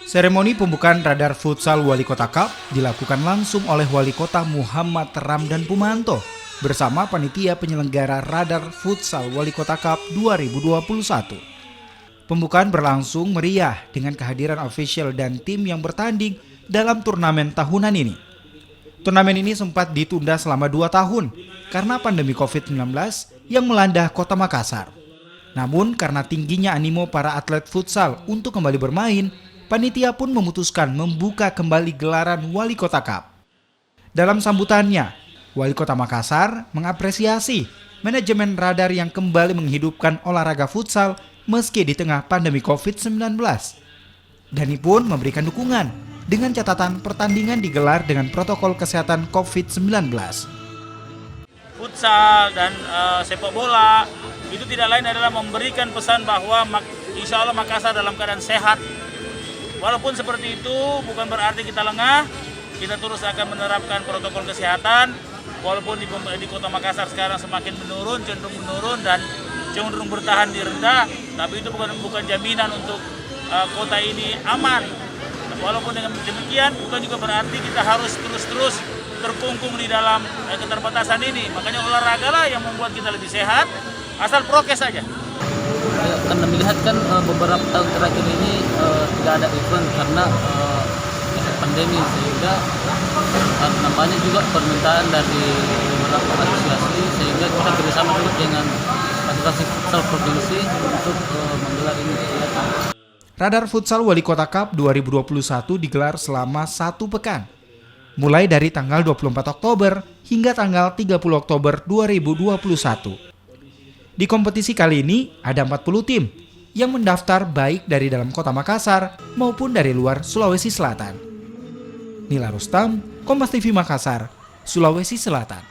Seremoni pembukaan Radar Futsal Wali Kota Cup dilakukan langsung oleh Wali Kota Muhammad Ramdan Pumanto bersama panitia penyelenggara Radar Futsal Wali Kota Cup 2021. Pembukaan berlangsung meriah dengan kehadiran official dan tim yang bertanding dalam turnamen tahunan ini. Turnamen ini sempat ditunda selama 2 tahun karena pandemi COVID-19 yang melanda Kota Makassar. Namun karena tingginya animo para atlet futsal untuk kembali bermain, panitia pun memutuskan membuka kembali gelaran Wali Kota Cup. Dalam sambutannya, Wali Kota Makassar mengapresiasi manajemen Radar yang kembali menghidupkan olahraga futsal meski di tengah pandemi COVID-19. Dhani pun memberikan dukungan dengan catatan pertandingan digelar dengan protokol kesehatan COVID-19. Futsal dan sepak bola itu tidak lain adalah memberikan pesan bahwa insya Allah Makassar dalam keadaan sehat. Walaupun seperti itu bukan berarti kita lengah, kita terus akan menerapkan protokol kesehatan. Walaupun di Kota Makassar sekarang semakin menurun, cenderung menurun dan cenderung bertahan di rendah, tapi itu bukan jaminan untuk kota ini aman. Walaupun dengan demikian bukan juga berarti kita harus terus terkungkung di dalam keterbatasan ini. Makanya olahraga lah yang membuat kita lebih sehat, asal prokes saja. Karena melihat kan beberapa tahun terakhir ini tidak ada event karena efek pandemi, sehingga nampaknya juga permintaan dari beberapa asosiasi, sehingga kita bersama juga dengan asosiasi futsal provinsi untuk menggelar ini. Radar Futsal Wali Kota Cup 2021 digelar selama 1 pekan, mulai dari tanggal 24 Oktober hingga tanggal 30 Oktober 2021. Di kompetisi kali ini ada 40 tim yang mendaftar baik dari dalam Kota Makassar maupun dari luar Sulawesi Selatan. Nila Rustam, Kompas TV Makassar, Sulawesi Selatan.